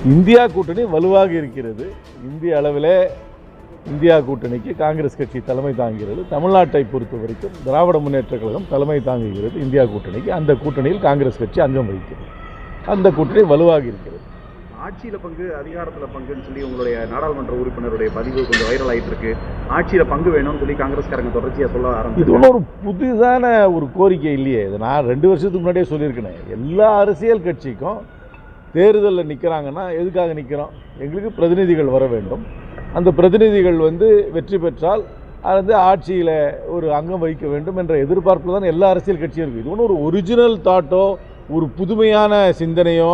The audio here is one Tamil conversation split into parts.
இந்தியா கூட்டணி வலுவாக இருக்கிறது. இந்திய அளவில் இந்தியா கூட்டணிக்கு காங்கிரஸ் கட்சி தலைமை தாங்குகிறது. தமிழ்நாட்டை பொறுத்த வரைக்கும் திராவிட முன்னேற்ற கழகம் தலைமை தாங்குகிறது இந்தியா கூட்டணிக்கு. அந்த கூட்டணியில் காங்கிரஸ் கட்சி அங்கம் வகிக்கிறது. அந்த கூட்டணி வலுவாக இருக்கிறது. ஆட்சியில் பங்கு, அதிகாரத்தில் பங்குன்னு சொல்லி உங்களுடைய நாடாளுமன்ற உறுப்பினருடைய பதிவு கொஞ்சம் வைரல் ஆகிட்டு இருக்கு. ஆட்சியில் பங்கு வேணும்னு சொல்லி காங்கிரஸ்காரங்க தொடர்ச்சியாக சொல்ல ஆரம்பிச்சு. இது ஒன்றும் ஒரு புதிதான ஒரு கோரிக்கை இல்லையே. இது நான் 2 வருஷத்துக்கு முன்னாடியே சொல்லியிருக்கேன். எல்லா அரசியல் கட்சிக்கும் தேர்தலில் நிற்கிறாங்கன்னா எதுக்காக நிற்கிறோம்? எங்களுக்கு பிரதிநிதிகள் வர வேண்டும். அந்த பிரதிநிதிகள் வெற்றி பெற்றால் அது ஆட்சியில் ஒரு அங்கம் வகிக்க வேண்டும் என்ற எதிர்பார்ப்பு தான் எல்லா அரசியல் கட்சியும் இருக்குது. இது ஒன்றும் ஒரு ஒரிஜினல் தாட்டோ ஒரு புதுமையான சிந்தனையோ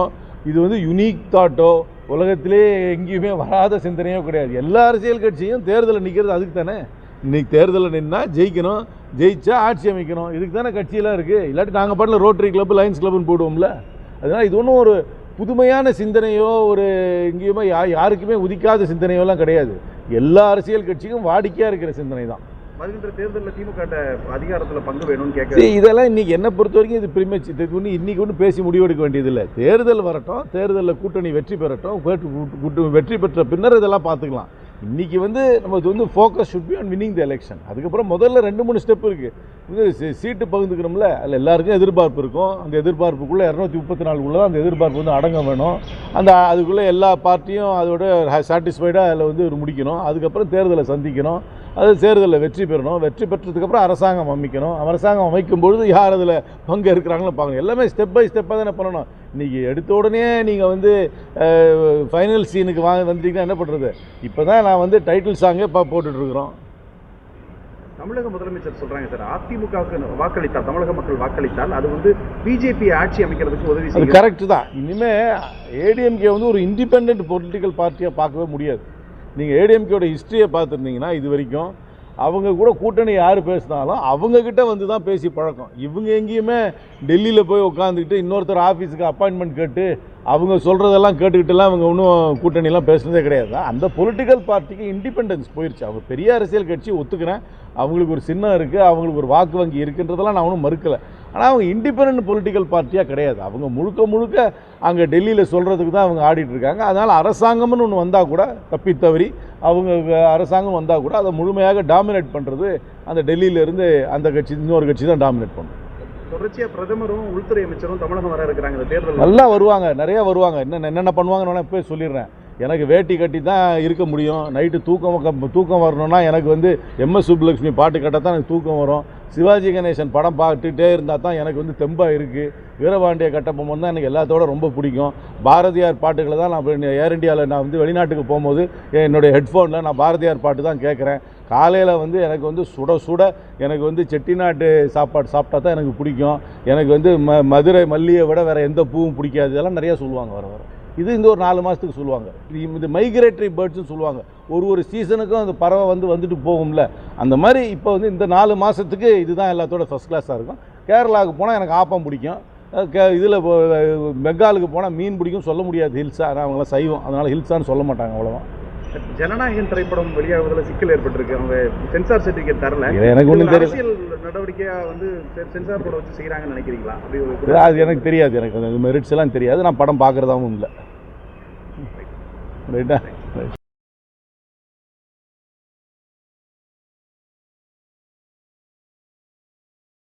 இது யுனிக் தாட்டோ உலகத்திலே எங்கேயுமே வராத சிந்தனையோ கிடையாது. எல்லா அரசியல் கட்சியும் தேர்தலில் நிற்கிறது அதுக்கு தானே. இன்றைக்கி தேர்தலில் நின்னா ஜெயிக்கணும், ஜெயிச்சா ஆட்சி அமைக்கணும், இதுக்கு தானே கட்சியெல்லாம் இருக்குது. இல்லாட்டி நாங்கள் பாட்டில் ரோட்டரி கிளப், லைன்ஸ் கிளப்னு போடுவோம்ல. அதனால் இது ஒன்றும் ஒரு புதுமையான சிந்தனையோ ஒரு எங்கேயுமே யாருக்குமே உதிக்காத சிந்தனையோலாம் கிடையாது. எல்லா அரசியல் கட்சிக்கும் வாடிக்கையாக இருக்கிற சிந்தனை தான். வருகின்ற தேர்தலில் திமுக அதிகாரத்தில் பங்கு வேணும்னு கேட்க இதெல்லாம் இன்றைக்கி என்னை பொறுத்த வரைக்கும் இது பிரிமேச். இதுக்கு இன்றைக்கி ஒன்றும் பேசி முடிவெடுக்க வேண்டியதில்லை. தேர்தல் வரட்டும், தேர்தலில் கூட்டணி வெற்றி பெறட்டும், வெற்றி பெற்ற பின்னர் இதெல்லாம் பார்த்துக்கலாம். இன்றைக்கி நமக்கு focus should be on winning the election. அதுக்கப்புறம் முதல்ல 2-3 ஸ்டெப் இருக்குது. சீட்டு பகிர்ந்துக்கிறோம்ல, அதில் எல்லாருக்கும் எதிர்பார்ப்பு இருக்கும். அந்த எதிர்பார்ப்புக்குள்ளே 234 அந்த எதிர்பார்ப்பு அடங்க வேணும். அதுக்குள்ளே எல்லா பார்ட்டியும் அதோட சாட்டிஸ்ஃபைடாக அதில் ஒரு முடிக்கணும். அதுக்கப்புறம் தேர்தலை சந்திக்கணும். அது தேர்தலில் வெற்றி பெறணும். வெற்றி பெற்றதுக்கப்புறம் அரசாங்கம் அமைக்கணும். அரசாங்கம் அமைக்கும்பொழுது யார் அதில் பங்கு இருக்கிறாங்களோ பார்க்கணும். எல்லாமே ஸ்டெப் பை ஸ்டெப்பாக தானே பண்ணணும். இன்றைக்கி எடுத்த உடனே நீங்கள் ஃபைனல் சீனுக்கு வந்துட்டீங்கன்னா என்ன பண்ணுறது? இப்போ தான் நான் டைட்டில் சாங்கே போட்டுட்ருக்குறோம். தமிழக முதலமைச்சர் சொல்கிறாங்க சார், அதிமுகவுக்கு வாக்களித்தால், தமிழக மக்கள் வாக்களித்தால் அது பிஜேபி ஆட்சி அமைக்கிறதுக்கு உதவி செய்யும். அது கரெக்டு தான். இனிமேல் ஏடிஎம்கே ஒரு இண்டிபெண்ட் பொலிட்டிக்கல் பார்ட்டியாக பார்க்கவே முடியாது. நீங்கள் ஏடிஎம்கேயோட ஹிஸ்ட்ரியை பார்த்துருந்தீங்கன்னா இது வரைக்கும் அவங்க கூட கூட்டணி யார் பேசினாலும் அவங்கக்கிட்ட தான் பேசி பழக்கம். இவங்க எங்கேயுமே டெல்லியில் போய் உட்காந்துக்கிட்டு இன்னொருத்தர் ஆஃபீஸுக்கு அப்பாயின்மெண்ட் கேட்டு அவங்க சொல்கிறதெல்லாம் கேட்டுக்கிட்டுலாம் அவங்க ஒன்றும் கூட்டணிலாம் பேசுனதே கிடையாது. அந்த பொலிட்டிக்கல் பார்ட்டிக்கு இண்டிபெண்டன்ஸ் போயிடுச்சு. அவங்க பெரிய அரசியல் கட்சி ஒத்துக்கிறேன், அவங்களுக்கு ஒரு சின்னம் இருக்குது, அவங்களுக்கு ஒரு வாக்கு வங்கி இருக்குன்றதெல்லாம் நான் ஒன்றும் மறுக்கலை. ஆனால் அவங்க இண்டிபெண்ட் பொலிட்டிக்கல் பார்ட்டியாக கிடையாது. அவங்க முழுக்க அங்கே டெல்லியில் சொல்கிறதுக்கு தான் அவங்க ஆடிட்டுருக்காங்க. அதனால் அரசாங்கம்னு ஒன்று வந்தால் கூட தப்பித்தவறி அவங்க அரசாங்கம் வந்தால் கூட அதை முழுமையாக டாமினேட் பண்ணுறது அந்த டெல்லியிலேருந்து அந்த கட்சி, இன்னொரு கட்சி தான் டாமினேட் பண்ணும். தொடர்ச்சியாக பிரதமரும் உள்துறை அமைச்சரும் தமிழகம் வர இருக்கிறாங்க. இந்த தேர்தல் நல்லா வருவாங்க, நிறையா வருவாங்க. என்னென்ன பண்ணுவாங்கன்னு நான் போய் சொல்லிடுறேன். எனக்கு வேட்டி கட்டி தான் இருக்க முடியும். நைட்டு தூக்கம் வரணும்னா எனக்கு எம்எஸ் சுப்புலட்சுமி பாட்டு கேட்டால் தான் எனக்கு தூக்கம் வரும். சிவாஜி கணேசன் படம் பார்த்துட்டே இருந்தால் தான் எனக்கு தெம்பாக இருக்குது. வீரபாண்டிய கட்டபொம்மன் தான் எனக்கு எல்லாத்தோட ரொம்ப பிடிக்கும். பாரதியார் பாட்டுகளை தான் நான் ஏர் இண்டியாவில் நான் வெளிநாட்டுக்கு போகும்போது என்னுடைய ஹெட்ஃபோனில் நான் பாரதியார் பாட்டு தான் கேட்குறேன். காலையில் எனக்கு சுட எனக்கு செட்டிநாட்டு சாப்பாடு சாப்பிட்டா தான் எனக்கு பிடிக்கும். எனக்கு மதுரை மல்லியை விட வேறு எந்த பூவும் பிடிக்காது. இதெல்லாம் நிறையா சொல்லுவாங்க வர. இது இந்த ஒரு 4 மாதத்துக்கு சொல்லுவாங்க. இது மைக்ரேட்டரி பேர்ட்ஸ்னு சொல்லுவாங்க. ஒரு சீசனுக்கும் அந்த பறவை வந்துட்டு போகும்ல. அந்த மாதிரி இப்போ இந்த 4 மாதத்துக்கு இதுதான் எல்லாத்தோட ஃபஸ்ட் கிளாஸாக இருக்கும். கேரளாவுக்கு போனால் எனக்கு ஆப்பம் பிடிக்கும். இதில் பெங்காலுக்கு போனால் மீன் பிடிக்கும். சொல்ல முடியாது ஹில்ஸா, ஆனால் அவங்களாம் சைவம், அதனால் ஹில்ஸான்னு சொல்ல மாட்டாங்க. அவ்வளோதான். ஜனநாயகன் திரைப்படம் வெளியாகுவதில் சிக்கல் ஏற்பட்டிருக்கு. அவங்க சென்சார் சர்டிஃபிகேட் தரல. எனக்கு ஒன்றும் தெரியல. அரசியல் நடவடிக்கையாக சென்சார் போர்டை வச்சு செய்கிறாங்கன்னு நினைக்கிறீங்களா? அது எனக்கு தெரியாது. எனக்கு மெரிட்ஸ் எல்லாம் தெரியாது. நான் படம் பார்க்குறதாவும் இல்லை. ரைட்டா?